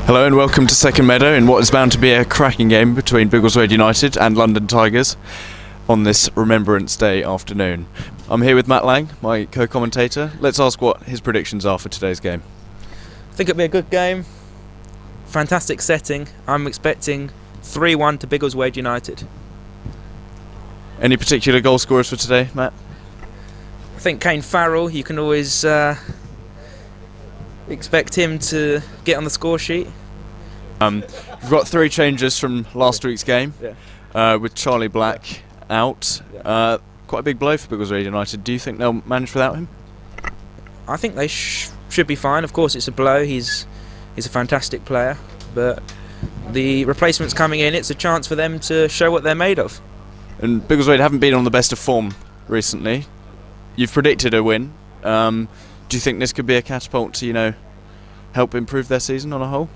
Hello and welcome to Second Meadow in what is bound to be a cracking game between Biggleswade United and London Tigers on this Remembrance Day afternoon. I'm here with Matt Lang, my co-commentator. Let's ask what his predictions are for today's game. I think it'll be a good game. Fantastic setting. I'm expecting 3-1 to Biggleswade United. Any particular goal scorers for today, Matt? I think Kane Farrell, you can always expect him to get on the score sheet. We've got 3 changes from last week's game, with Charlie Black out. Quite a big blow for Biggleswade United. Do you think they'll manage without him? I think they should be fine. Of course, it's a blow. He's a fantastic player, but the replacements coming in, it's a chance for them to show what they're made of. And Biggleswade haven't been on the best of form recently. You've predicted a win. Do you think this could be a catapult to, help improve their season on a whole?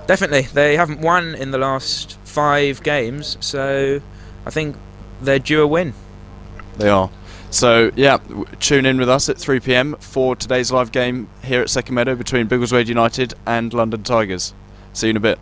Definitely. They haven't won in the last 5 games, so I think they're due a win. They are. So, tune in with us at 3 p.m. for today's live game here at Second Meadow between Biggleswade United and London Tigers. See you in a bit.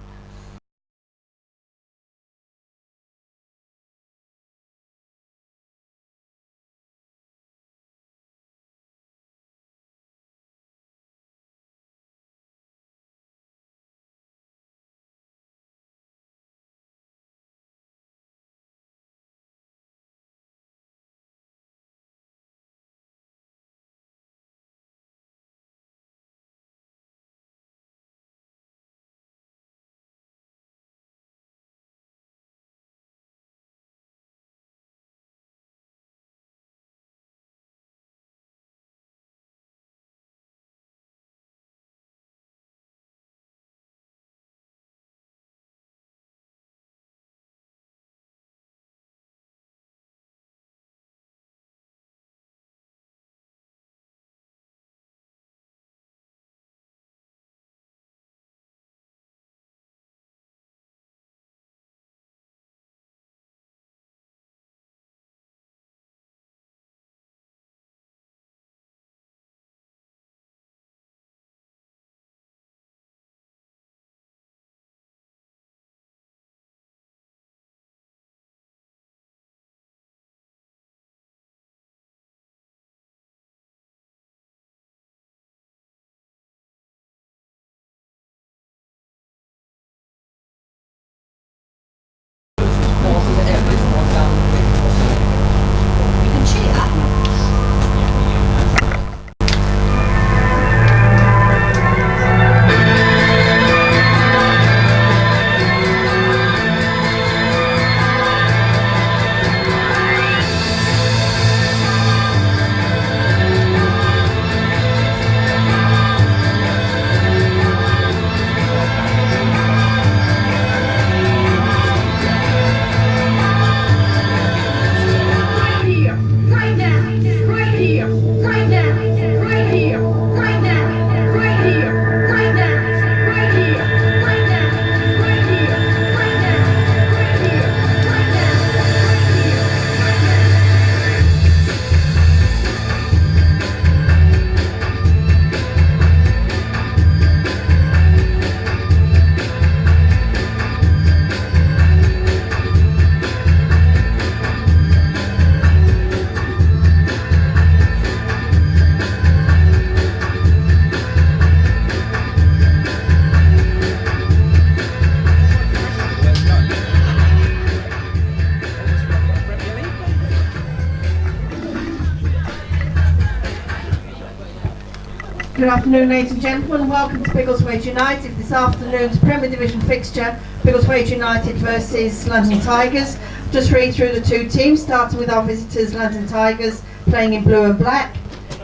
Good afternoon, ladies and gentlemen. Welcome to Biggleswade United. This afternoon's Premier Division fixture, Biggleswade United versus London Tigers. Just read through the 2 teams, starting with our visitors, London Tigers, playing in blue and black.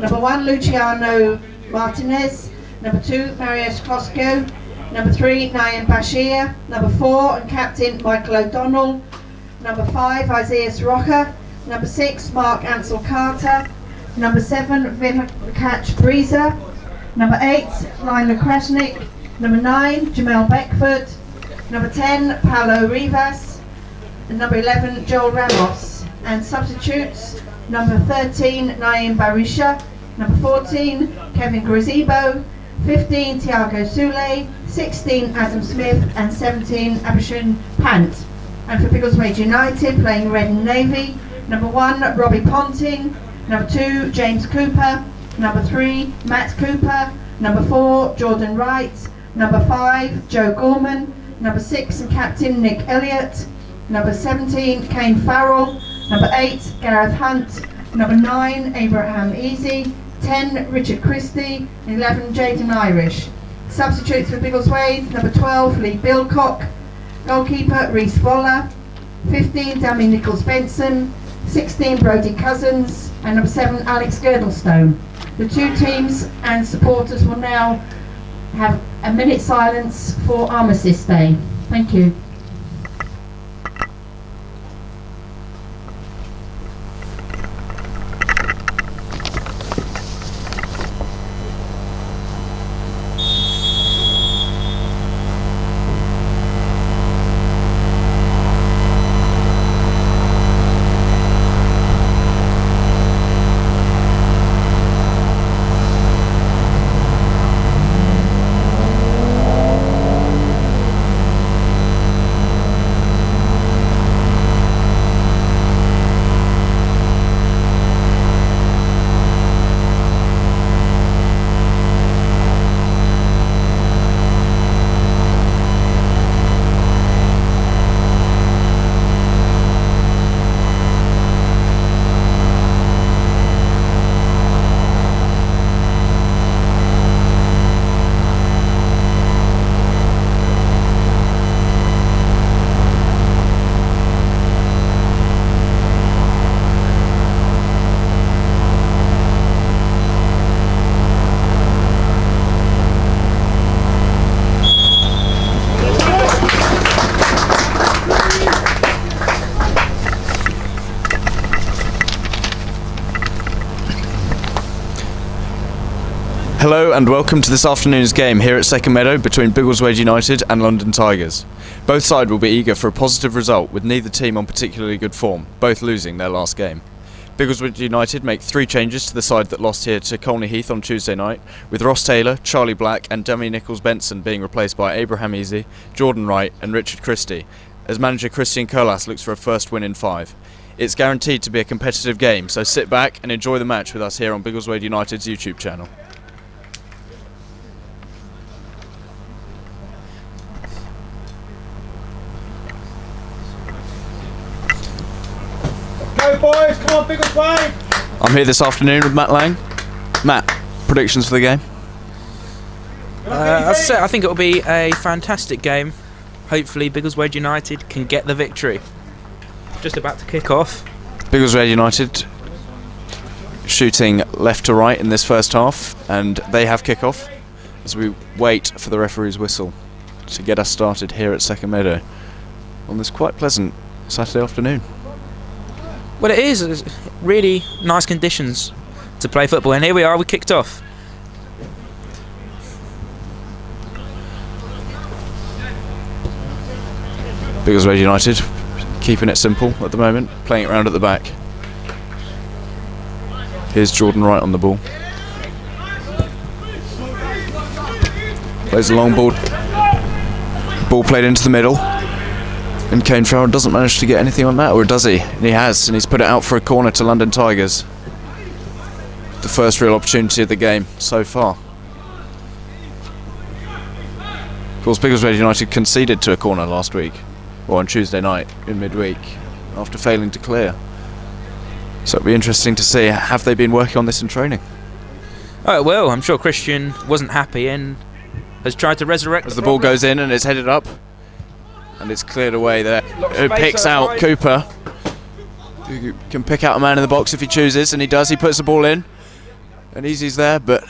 Number 1, Luciano Martinez. Number 2, Marius Krosco. Number 3, Nayan Bashir. Number 4, and captain Michael O'Donnell. Number 5, Isaiah Rocha. Number 6, Mark Ansel Carter. Number 7, Vinkac Breeza. Number 8, Lionel Krasnik. Number 9, Jamel Beckford. Number 10, Paulo Rivas. And number 11, Joel Ramos. And substitutes, number 13, Naim Barisha. Number 14, Kevin Gazebo. 15 Tiago Soule, 16 Adam Smith and 17 Abishan Pant. And for Biggleswade United, playing red and navy, number 1 Robbie Ponting, number 2 James Cooper, number 3 Matt Cooper, number 4 Jordan Wright, number 5 Joe Gorman, number 6 and captain Nick Elliott, number 17 Kane Farrell, number 8 Gareth Hunt, number 9 Abraham Easy, 10 Richard Christie, 11 Jaden Irish. Substitutes for Biggleswade, number 12 Lee Bilcock, goalkeeper Reece Voller, 15 Dammy Nichols-Benson, 16 Brodie Cousins and number 7 Alex Girdlestone. The two teams and supporters will now have a minute silence for Armistice Day. Thank you. Hello and welcome to this afternoon's game here at Second Meadow between Biggleswade United and London Tigers. Both sides will be eager for a positive result, with neither team on particularly good form, both losing their last game. Biggleswade United make 3 changes to the side that lost here to Colney Heath on Tuesday night, with Ross Taylor, Charlie Black and Dammy Nichols-Benson being replaced by Abraham Easy, Jordan Wright and Richard Christie, as manager Christian Colas looks for a first win in 5. It's guaranteed to be a competitive game, so sit back and enjoy the match with us here on Biggleswade United's YouTube channel. Go boys, come on Biggleswade! I'm here this afternoon with Matt Lang. Matt, predictions for the game? As I said, I think it'll be a fantastic game. Hopefully Biggleswade United can get the victory. Just about to kick off. Biggleswade United shooting left to right in this first half, and they have kick-off as we wait for the referee's whistle to get us started here at Second Meadow on this quite pleasant Saturday afternoon. Well, it is. It's really nice conditions to play football, and here we are, we kicked off. Biggleswade United keeping it simple at the moment, playing it round at the back. Here's Jordan Wright on the ball. Plays a long ball. Ball played into the middle. And Kane Farrell doesn't manage to get anything on that, or does he? And he has, and he's put it out for a corner to London Tigers. The first real opportunity of the game so far. Of course, Biggleswade United conceded to a corner last week, or on Tuesday night in midweek, after failing to clear. So it'll be interesting to see, have they been working on this in training? Oh, well, I'm sure Christian wasn't happy and has tried to resurrect as the ball goes in and it's headed up. And it's cleared away there. Who picks out Cooper. Who can pick out a man in the box if he chooses, and he does. He puts the ball in. And Easy's there, but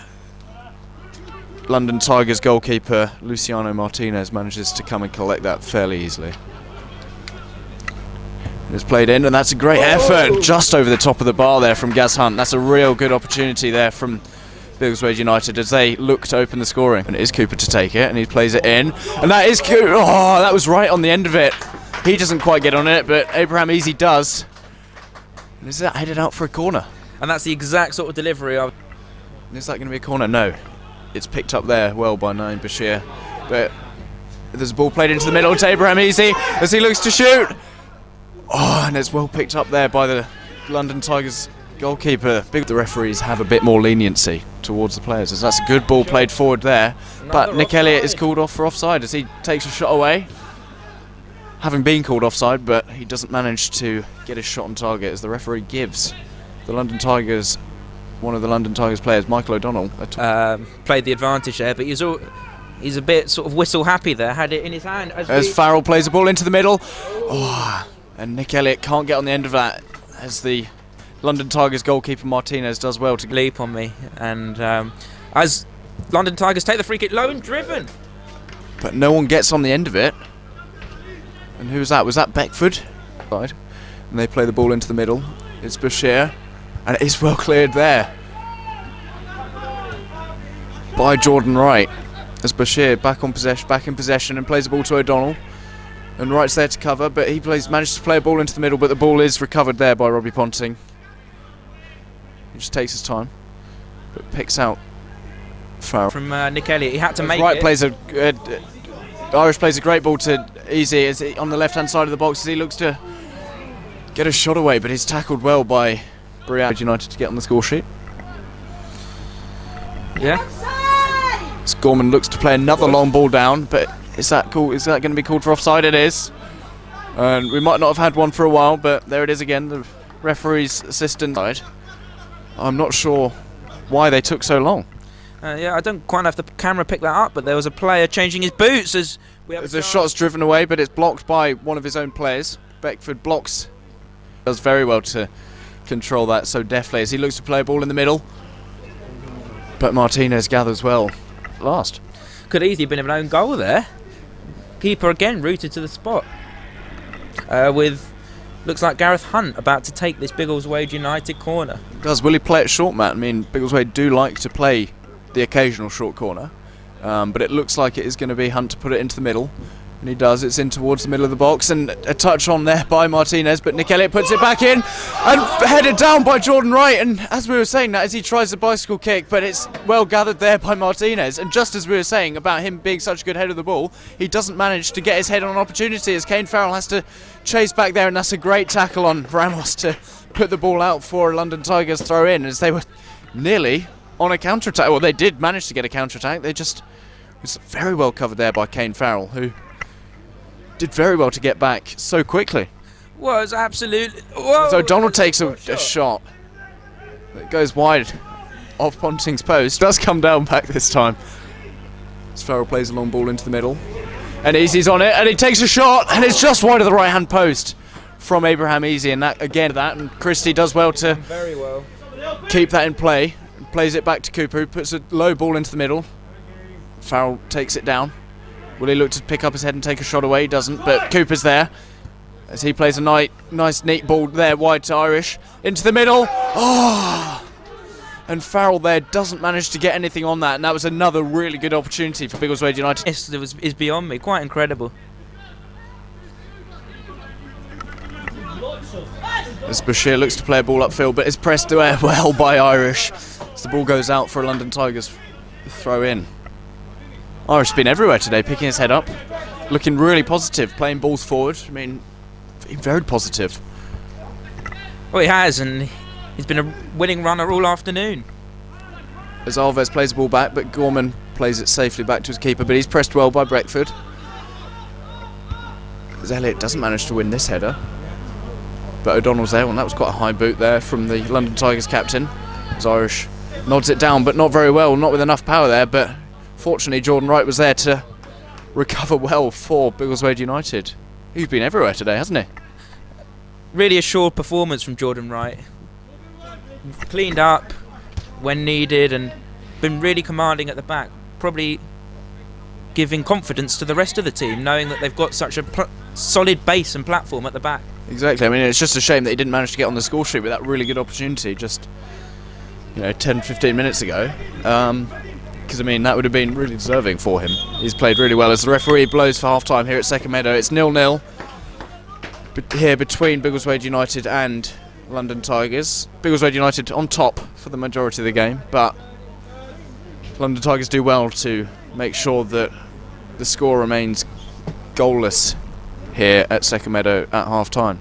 London Tigers goalkeeper Luciano Martinez manages to come and collect that fairly easily. It's played in, and that's a great effort just over the top of the bar there from Gaz Hunt. That's a real good opportunity there from Biggleswade United as they look to open the scoring. And it is Cooper to take it, and he plays it in. And that is Cooper. Oh, that was right on the end of it. He doesn't quite get on it, but Abraham Easy does. And is that headed out for a corner? And that's the exact sort of delivery. Is that going to be a corner? No. it's picked up there well by Naeem Bashir. But there's a ball played into the middle to Abraham Easy as he looks to shoot. Oh, and it's well picked up there by the London Tigers goalkeeper. The referees have a bit more leniency towards the players, as that's a good ball played forward there. But Nick Elliott is called off for offside as he takes a shot away, having been called offside, but he doesn't manage to get his shot on target as the referee gives the London Tigers, one of the London Tigers players, Michael O'Donnell, played the advantage there, but he's a bit sort of whistle happy there, had it in his hand. As Farrell plays the ball into the middle. Oh, and Nick Elliott can't get on the end of that as the London Tigers goalkeeper Martinez does well to leap on me. And as London Tigers take the free kick, low and driven. But no one gets on the end of it. And who was that? Was that Beckford? And they play the ball into the middle. It's Bashir. And it is well cleared there by Jordan Wright. As Bashir back in possession and plays the ball to O'Donnell. And Wright's there to cover, but he manages to play a ball into the middle, but the ball is recovered there by Robbie Ponting. He just takes his time, but picks out Farrell. From Nick Elliott, he had to make Wright it. Irish plays a great ball to Easy as on the left-hand side of the box as he looks to get a shot away, but he's tackled well by Briat United to get on the score sheet. Yeah. As Gorman looks to play another long ball down, but is that cool? Is that going to be called for offside? It is. And we might not have had one for a while, but there it is again. The referee's assistant side. I'm not sure why they took so long. Yeah, I don't quite have the camera pick that up, but there was a player changing his boots as the shot's driven away, but it's blocked by one of his own players. Beckford blocks. Does very well to control that so deftly as he looks to play a ball in the middle. But Martinez gathers well last. Could easily have been an own goal there. Keeper again rooted to the spot. With looks like Gareth Hunt about to take this Biggleswade United corner. Will he play it short, Matt? I mean, Biggleswade do like to play the occasional short corner, but it looks like it is going to be Hunt to put it into the middle. And he does. It's in towards the middle of the box, and a touch on there by Martinez, but Nick Elliott puts it back in and headed down by Jordan Wright. And as we were saying that, as he tries the bicycle kick, but it's well gathered there by Martinez. And just as we were saying about him being such a good head of the ball, he doesn't manage to get his head on an opportunity as Kane Farrell has to chase back there, and that's a great tackle on Ramos to put the ball out for a London Tigers throw in as they were nearly on a counter-attack. Well, they did manage to get a counter-attack. It was very well covered there by Kane Farrell, who did very well to get back so quickly. Was absolutely. Whoa, so Donald takes a shot that goes wide of Ponting's post. Does come down back this time. As Farrell plays a long ball into the middle, and Easy's on it, and he takes a shot, and it's just wide of the right-hand post from Abraham Easy, and that again and Christie does well to very well keep that in play. Plays it back to Cooper, who puts a low ball into the middle. Farrell takes it down. Will he look to pick up his head and take a shot away? He doesn't, but Cooper's there as he plays a nice neat ball there wide to Irish into the middle. Oh! And Farrell there doesn't manage to get anything on that, and that was another really good opportunity for Biggleswade United. Yes, is beyond me, quite incredible. As Bashir looks to play a ball upfield, but is pressed well by Irish as the ball goes out for a London Tigers throw in. Irish has been everywhere today, picking his head up, looking really positive, playing balls forward. I mean, very positive. Well, he has, and he's been a winning runner all afternoon. As Alves plays the ball back, but Gorman plays it safely back to his keeper, but he's pressed well by Beckford. As Elliott doesn't manage to win this header, but O'Donnell's there, and that was quite a high boot there from the London Tigers captain. As Irish nods it down, but not very well, not with enough power there, but fortunately Jordan Wright was there to recover well for Biggleswade United. He's been everywhere today, hasn't he? Really assured performance from Jordan Wright. Cleaned up when needed and been really commanding at the back. Probably giving confidence to the rest of the team, knowing that they've got such a solid base and platform at the back. Exactly. I mean, it's just a shame that he didn't manage to get on the score sheet with that really good opportunity just 10-15 minutes ago. Because I mean, that would have been really deserving for him. He's played really well. As the referee blows for half-time here at Second Meadow, it's 0-0 here between Biggleswade United and London Tigers. Biggleswade United on top for the majority of the game, but London Tigers do well to make sure that the score remains goalless here at Second Meadow at half-time.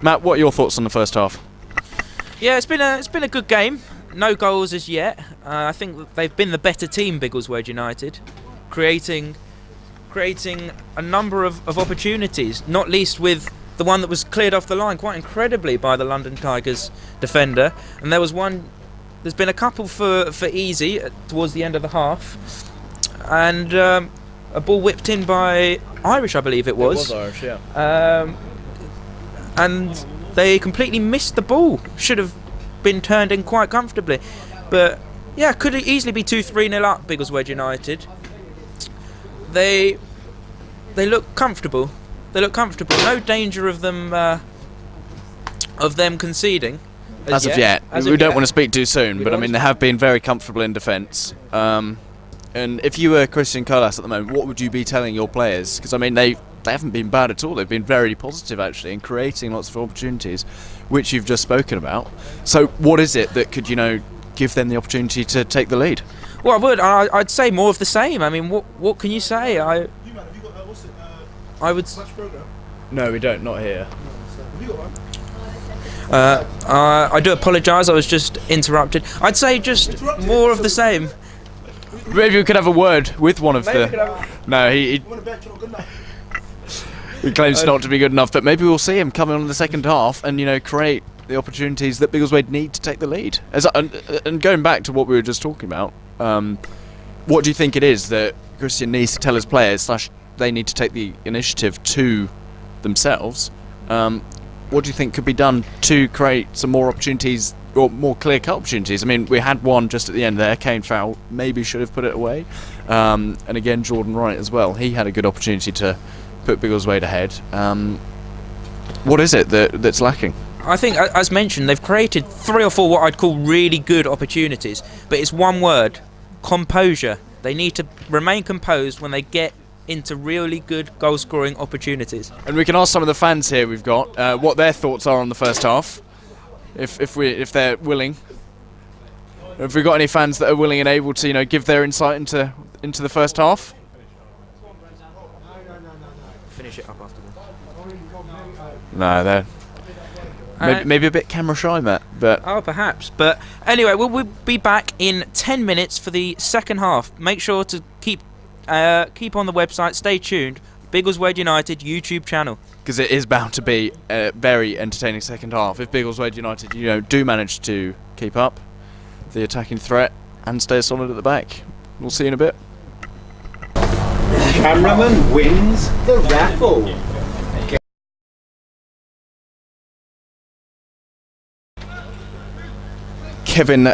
Matt, what are your thoughts on the first half? Yeah, it's been a good game. No goals as yet. I think that they've been the better team, Biggleswade United, creating a number of opportunities, not least with the one that was cleared off the line quite incredibly by the London Tigers defender. And there's been a couple for Easy towards the end of the half, and a ball whipped in by Irish, I believe it was. It was Irish, yeah. And they completely missed the ball. Should have been turned in quite comfortably. But yeah, could easily be 2-3-0 up, Biggleswade United. They look comfortable. No danger of them conceding. As of yet. We don't want to speak too soon, but I mean, they have been very comfortable in defence. And if you were Christian Colas at the moment, what would you be telling your players? Because I mean, they haven't been bad at all. They've been very positive actually in creating lots of opportunities, which you've just spoken about. So what is it that could, give them the opportunity to take the lead? Well, I'd say more of the same. I mean, what can you say? I would. No, we don't. Not here. I do apologise. I was just interrupted. I'd say just more of the same. Maybe we could have a word with one of No, he claims not to be good enough, but maybe we'll see him coming on in the second half and create the opportunities that Biggleswade need to take the lead. And going back to what we were just talking about, what do you think it is that Christian needs to tell his players / they need to take the initiative to themselves? What do you think could be done to create some more opportunities, or more clear-cut opportunities? I mean, we had one just at the end there, Kane foul, maybe should have put it away. And again, Jordan Wright as well. He had a good opportunity to put Biggleswade ahead. What is it that's lacking? I think, as mentioned, they've created 3 or 4 what I'd call really good opportunities, but it's one word: composure. They need to remain composed when they get into really good goal-scoring opportunities. And we can ask some of the fans here we've got what their thoughts are on the first half, if they're willing. Have we got any fans that are willing and able to give their insight into the first half? Finish it up afterwards. No, they're maybe a bit camera shy, Matt. But perhaps. But anyway, we'll be back in 10 minutes for the second half. Make sure to keep on the website. Stay tuned. Biggleswade United YouTube channel. Because it is bound to be a very entertaining second half if Biggleswade United, do manage to keep up the attacking threat and stay solid at the back. We'll see you in a bit. Cameraman wins the raffle. Kevin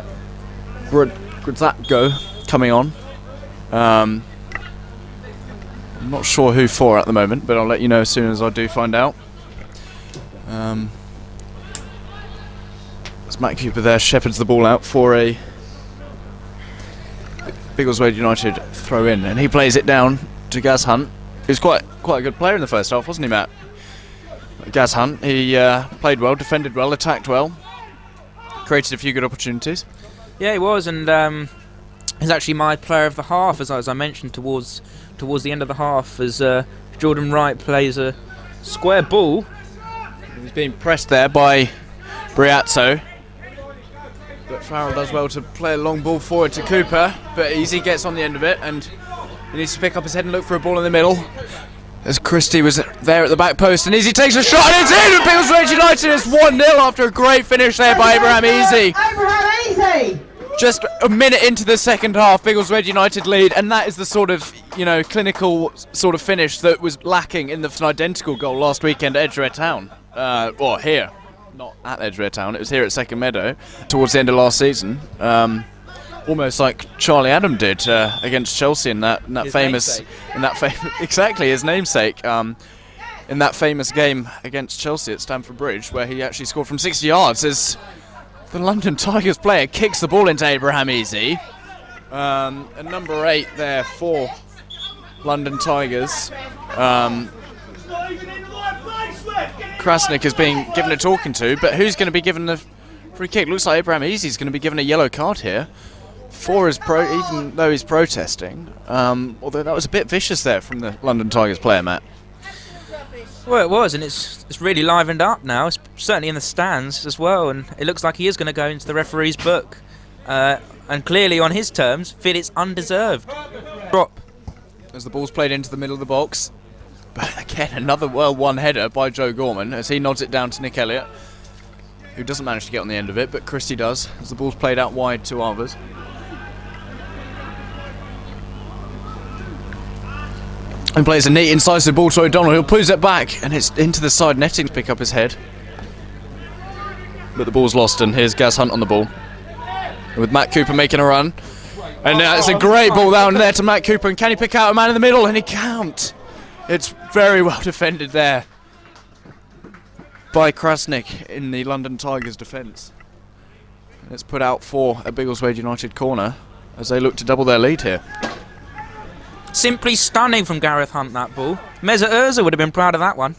Gradzatko coming on. I'm not sure who for at the moment, but I'll let you know as soon as I do find out. As Matt Cooper there shepherds the ball out for a Biggleswade United throw in, and he plays it down to Gaz Hunt, who's quite a good player in the first half, wasn't he, Matt? Gaz Hunt, he played well, defended well, attacked well, created a few good opportunities. Yeah, he was, and he's actually my player of the half, as I mentioned towards the end of the half, as Jordan Wright plays a square ball. He's being pressed there by Briazzo, but Farrell does well to play a long ball forward to Cooper, but Easy gets on the end of it, and he needs to pick up his head and look for a ball in the middle, as Christie was there at the back post, and Easy takes a shot, and it's in, and Biggleswade United is 1-0 after a great finish there by Abraham Easy. Abraham Easy! Just a minute into the second half, Biggleswade United lead, and that is the sort of, clinical sort of finish that was lacking in an identical goal last weekend at Edgware Town. Or here, not at Edgware Town, it was here at Second Meadow towards the end of last season. Almost like Charlie Adam did against Chelsea in that famous exactly his namesake. In that famous game against Chelsea at Stamford Bridge, where he actually scored from 60 yards as the London Tigers player kicks the ball into Abraham Easy. And number 8 there for London Tigers. Krasnick is being given a talking to, but who's going to be given the free kick? Looks like Abraham Easy is going to be given a yellow card here. even though he's protesting. Although that was a bit vicious there from the London Tigers player, Matt. Well, it was, and it's really livened up now. It's certainly in the stands as well, and it looks like he is going to go into the referee's book. And clearly on his terms, feel it's undeserved. Drop. As the ball's played into the middle of the box. But again, another well-won header by Joe Gorman as he nods it down to Nick Elliott, who doesn't manage to get on the end of it, but Christie does, as the ball's played out wide to Arvers. And plays a neat incisive ball to O'Donnell, who'll pulls it back, and it's into the side netting to pick up his head. But the ball's lost, and here's Gaz Hunt on the ball. With Matt Cooper making a run. And it's a great ball down there to Matt Cooper, and can he pick out a man in the middle? And he can't. It's very well defended there by Krasnick in the London Tigers defence. It's put out for a Biggleswade United corner as they look to double their lead here. Simply stunning from Gareth Hunt, that ball. Mesut Ozil would have been proud of that one.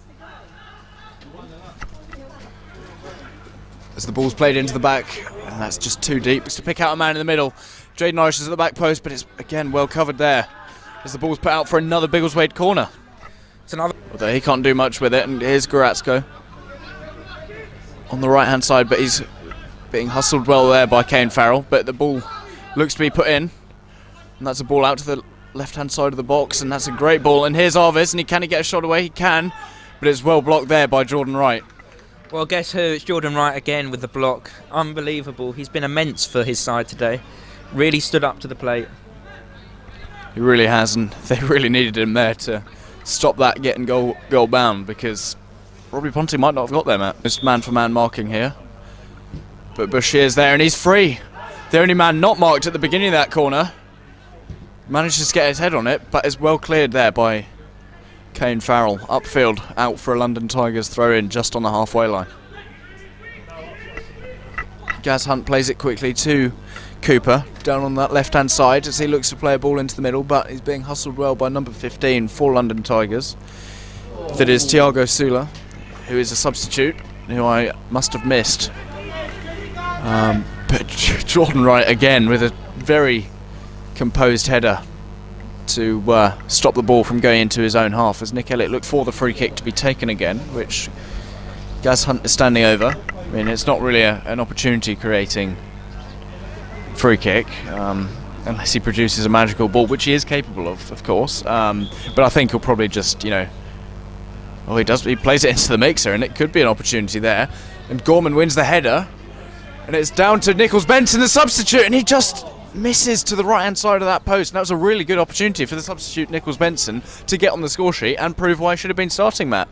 As the ball's played into the back, and that's just too deep. It's to pick out a man in the middle. Jaden Irish is at the back post, but it's again well covered there. As the ball's put out for another Biggleswade corner. It's another. Although he can't do much with it, and here's Goratsko on the right hand side, but he's being hustled well there by Kane Farrell. But the ball looks to be put in, and that's a ball out to the left hand side of the box, and that's a great ball. And here's Arvis, and can he get a shot away? He can, but it's well blocked there by Jordan Wright. Well, guess who? It's Jordan Wright again with the block. Unbelievable. He's been immense for his side today. Really stood up to the plate. He really has, and they really needed him there to stop that getting goal bound, because Robbie Ponting might not have got there, Matt. Just man-for-man marking here. But Bashir's there, and he's free. The only man not marked at the beginning of that corner. Manages to get his head on it, but is well cleared there by Kane Farrell. Upfield, out for a London Tigers throw-in just on the halfway line. Gaz Hunt plays it quickly to Cooper, down on that left-hand side as he looks to play a ball into the middle, but he's being hustled well by number 15 for London Tigers. That is Thiago Sula, who is a substitute, who I must have missed. But Jordan Wright again with a very composed header to stop the ball from going into his own half, as Nick Elliott looked for the free kick to be taken again, which Gaz Hunt is standing over. I mean, it's not really an opportunity creating free kick, unless he produces a magical ball, which he is capable of course. But I think he'll probably just, he plays it into the mixer, and it could be an opportunity there. And Gorman wins the header, and it's down to Nichols Benson, the substitute, and he just misses to the right hand side of that post. And that was a really good opportunity for the substitute Nichols Benson to get on the score sheet and prove why he should have been starting, Matt.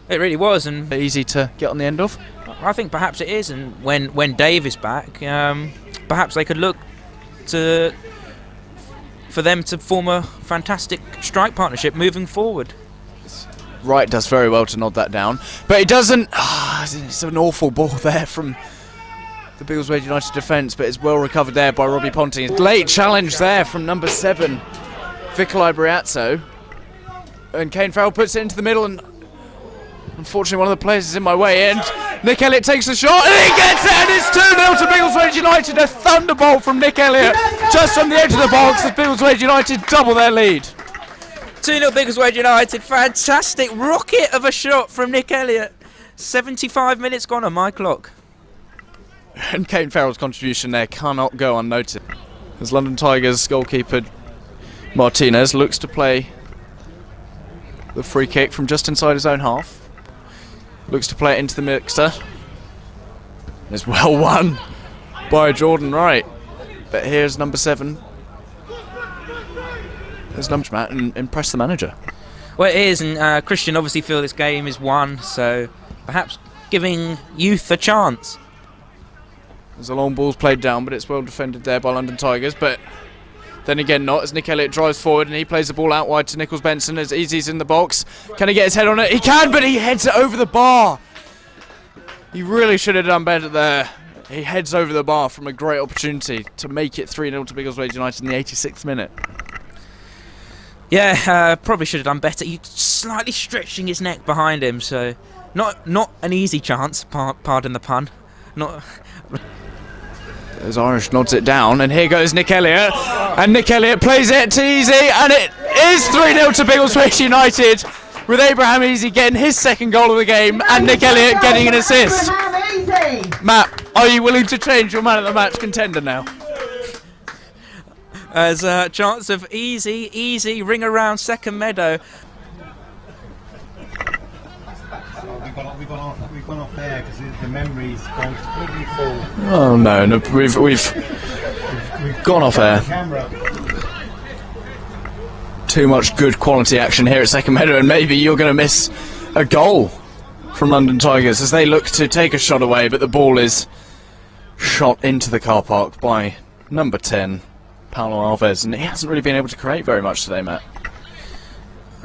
It really was, and easy to get on the end of. I think perhaps it is, and when Dave is back, perhaps they could look for them to form a fantastic strike partnership moving forward. Wright does very well to nod that down, but he doesn't. It's an awful ball there from the Biggleswade United defence, but it's well recovered there by Robbie Ponting. Late challenge there from number 7, Vicolai Briazzo, and Kane Farrell puts it into the middle, and unfortunately one of the players is in my way, and Nick Elliott takes the shot, and he gets it, and it's 2-0 to Biggleswade United. A thunderbolt from Nick Elliott just from the edge of the box as Biggleswade United double their lead. 2-0 Biggleswade United. Fantastic rocket of a shot from Nick Elliott. 75 minutes gone on my clock. And Kane Farrell's contribution there cannot go unnoticed, as London Tigers goalkeeper Martinez looks to play the free kick from just inside his own half. Looks to play it into the mixer. It's well won by Jordan Wright. But here's number 7. There's number Matt, and impress the manager. Well, it is, and Christian obviously feel this game is won, so perhaps giving youth a chance. There's a long ball's played down, but it's well defended there by London Tigers. But then again not, as Nick Elliott drives forward and he plays the ball out wide to Nichols Benson as Easy's in the box. Can he get his head on it? He can, but he heads it over the bar. He really should have done better there. He heads over the bar from a great opportunity to make it 3-0 to Biggleswade United in the 86th minute. Yeah, probably should have done better. He's slightly stretching his neck behind him, so not an easy chance, pardon the pun. As Irish nods it down, and here goes Nick Elliott, and Nick Elliott plays it to Easy, and it is 3-0 to Biggleswade United, with Abraham Easy getting his second goal of the game, and Nick Elliott getting an assist. Matt, are you willing to change your man of the match contender now? As a chance of easy ring around second meadow. We've gone off there because the memory's gone completely full. Oh no, we've gone off air. Too much good quality action here at second meadow, and maybe you're going to miss a goal from London Tigers as they look to take a shot away, but the ball is shot into the car park by number 10, Paulo Alves, and he hasn't really been able to create very much today, Matt.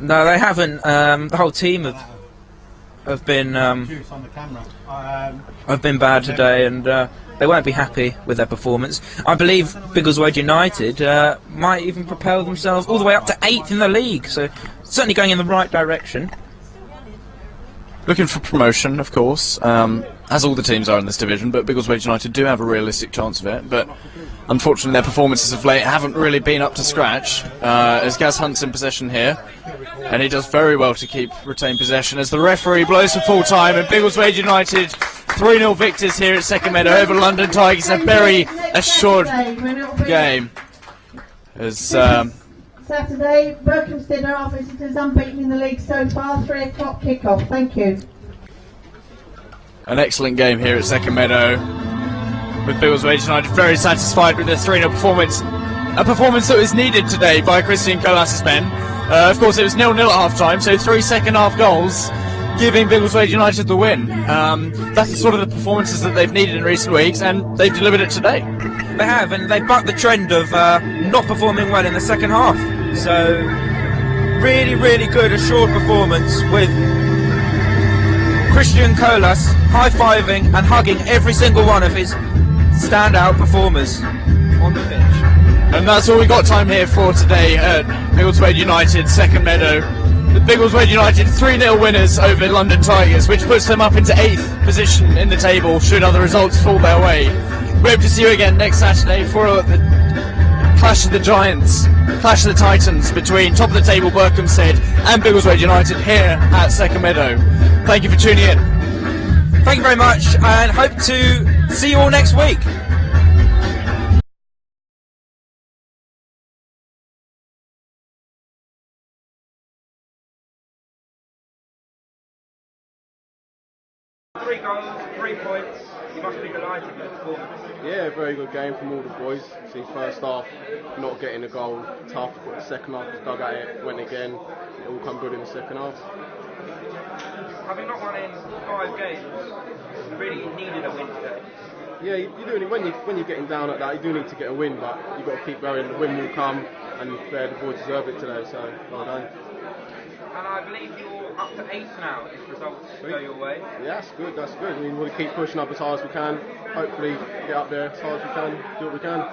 No, they haven't. The whole team have been bad today, and they won't be happy with their performance. I believe Biggleswade United might even propel themselves all the way up to 8th in the league, so certainly going in the right direction. Looking for promotion, of course, as all the teams are in this division, but Biggleswade United do have a realistic chance of it, but unfortunately their performances of late haven't really been up to scratch, as Gaz Hunt's in possession here, and he does very well to retain possession as the referee blows for full time, and Biggleswade United 3-0 victors here at second meadow over London Tigers. A very assured game. As Saturday, Berkhamsted are our visitors, unbeaten in the league so far. 3 o'clock kick-off. Thank you. An excellent game here at second meadow, with Biggleswade United very satisfied with their 3-0 performance. A performance that was needed today by Christian Colas' men. Of course, it was 0-0 at half-time, so 3 second-half goals, giving Biggleswade United the win. That's the sort of the performances that they've needed in recent weeks, and they've delivered it today. They have, and they bucked the trend of not performing well in the second half. So, really good assured performance with Christian Colas high-fiving and hugging every single one of his standout performers on the pitch. And that's all we got time here for today at Biggleswade United, second meadow. The Biggleswade United 3-0 winners over London Tigers, which puts them up into 8th position in the table should other results fall their way. We hope to see you again next Saturday for the Clash of the Giants, Clash of the Titans between top of the table Berkhamsted and Biggleswade United here at second meadow. Thank you for tuning in. Thank you very much, and hope to see you all next week. Three goals, 3 points. You must be delighted with the performance. Yeah, very good game from all the boys. See, first half, not getting a goal, tough. But the second half, just dug at it, went again. It all come good in the second half. Having not won in 5 games, you really needed a win today. Yeah, you do need, when you're getting down at that, you do need to get a win, but you've got to keep going. The win will come, and the boys deserve it today, so well done. And I believe you're up to 8th now if results go your way. Yeah, that's good. I mean, we'll keep pushing up as hard as we can. Hopefully, get up there as hard as we can, do what we can.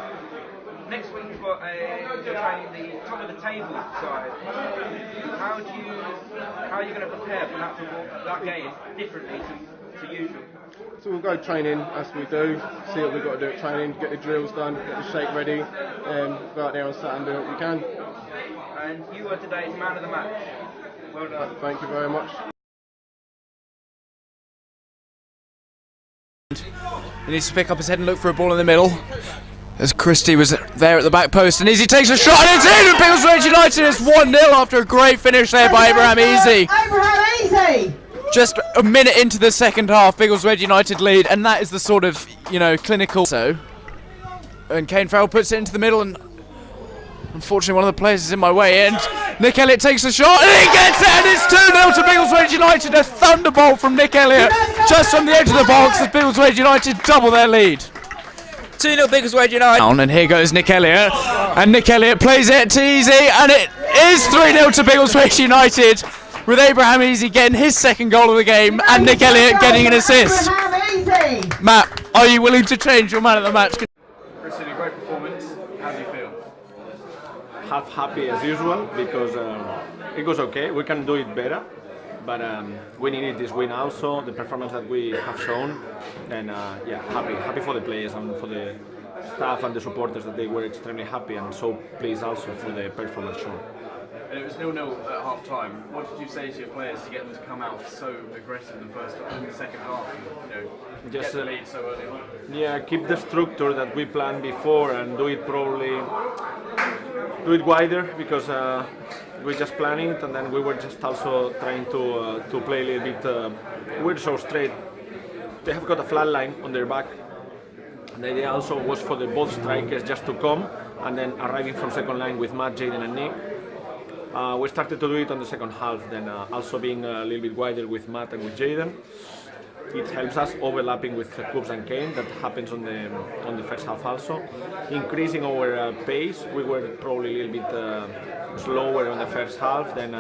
Next week you've got you're playing the top of the table side. How are you going to prepare for that game differently to usual? So we'll go training as we do, see what we've got to do at training, get the drills done, get the shake ready, and go out there on Saturday and do what we can. And you are today's man of the match. Well done. Thank you very much. He needs to pick up his head and look for a ball in the middle, as Christie was there at the back post, and Easy takes a shot and it's in, and Biggleswade United is 1-0 after a great finish there by Abraham Easy. Abraham Easy! Just a minute into the second half, Biggleswade United lead, and that is the sort of, clinical. So, and Kane Farrell puts it into the middle, and unfortunately one of the players is in my way, and Nick Elliott takes the shot, and he gets it, and it's 2-0 to Biggleswade United. A thunderbolt from Nick Elliott, just on the edge of the box, as Biggleswade United double their lead. 2-0 Biggleswade United. And here goes Nick Elliott, and Nick Elliott plays it to Easy, and it is 3-0 to Biggleswade United, with Abraham Easy getting his second goal of the game, and Nick Elliott getting an assist. Matt, are you willing to change your man of the match? Christian, a great performance. How do you feel? Half happy as usual because it was okay. We can do it better, but we needed this win also. The performance that we have shown, and happy for the players and for the staff and the supporters that they were extremely happy and so pleased also for the performance shown. And it was 0-0 at half time. What did you say to your players to get them to come out so aggressive in the second half and get the lead so early on? Yeah, keep the structure that we planned before and do it probably, do it wider because we just planned it and then we were just also trying to play a little bit, we're so straight. They have got a flat line on their back. The idea also was for the both strikers just to come and then arriving from second line with Matt, Jaden and Nick. We started to do it on the second half, then also being a little bit wider with Matt and with Jaden. It helps us overlapping with Coops and Kane, that happens on the first half also. Increasing our pace, we were probably a little bit slower on the first half, then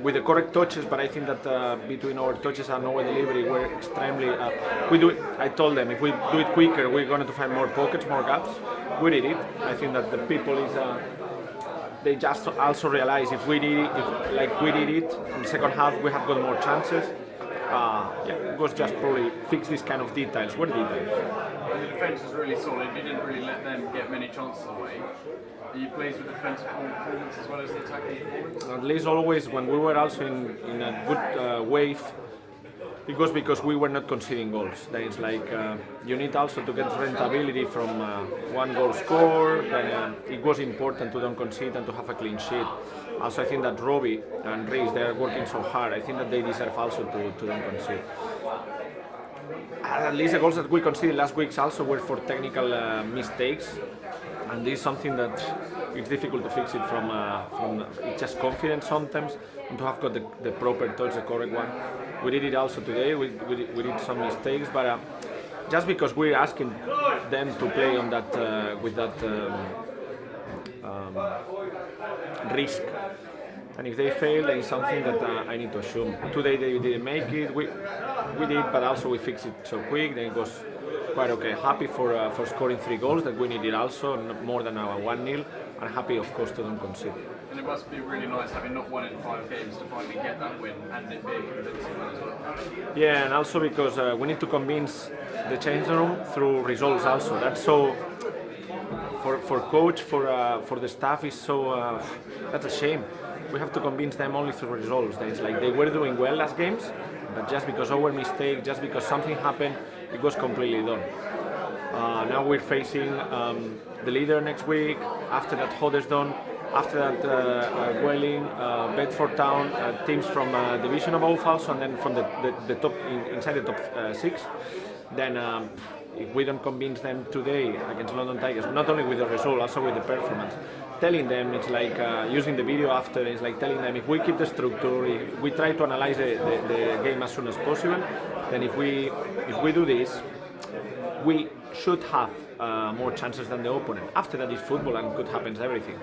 with the correct touches, but I think that between our touches and our delivery we're extremely, I told them if we do it quicker we're going to find more pockets, more gaps. We did it. I think that the people they just also realize if we did it, like we did it in the second half, we have got more chances. It was just probably fix this kind of details. What details? The defence was really solid. You didn't really let them get many chances away. Are you pleased with the defensive performance as well as the attacking performance? At least always when we were also in a good wave, it was because we were not conceding goals. Then it's like you need also to get rentability from one goal score. Then it was important to don't concede and to have a clean sheet. Also, I think that Robbie and Reece, they are working so hard. I think that they deserve also to don't concede. At least the goals that we conceded last week also were for technical mistakes, and this is something that it's difficult to fix it from it's just confidence sometimes, and to have got the proper touch, the correct one. We did it also today. We did some mistakes, but just because we're asking them to play on that with that risk. And if they fail, then it's something that I need to assume. Today they didn't make it, we did, but also we fixed it so quick, then it was quite okay. Happy for scoring 3 goals that we needed also, more than our 1-0, and happy of course to don't concede. And it must be really nice having not won in 5 games to finally get that win and it being convincing one as well. Yeah, and also because we need to convince the change room through results also. That's so, for coach, for the staff is so, that's a shame. We have to convince them only through results. It's like they were doing well last games, but just because our mistake, just because something happened, it was completely done. Now we're facing the leader next week, after that Huddersfield, after that Welling, Bedford Town, teams from division above also, and then from the top, inside the top 6. Then if we don't convince them today against London Tigers, not only with the result, also with the performance, telling them, it's like using the video after, it's like telling them if we keep the structure, if we try to analyze the game as soon as possible, then if we do this, we should have more chances than the opponent. After that is football and could happen everything.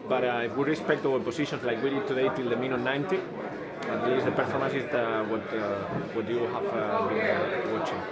But if we respect our positions like we did today till the minute 90, at least the performance is what you have been watching.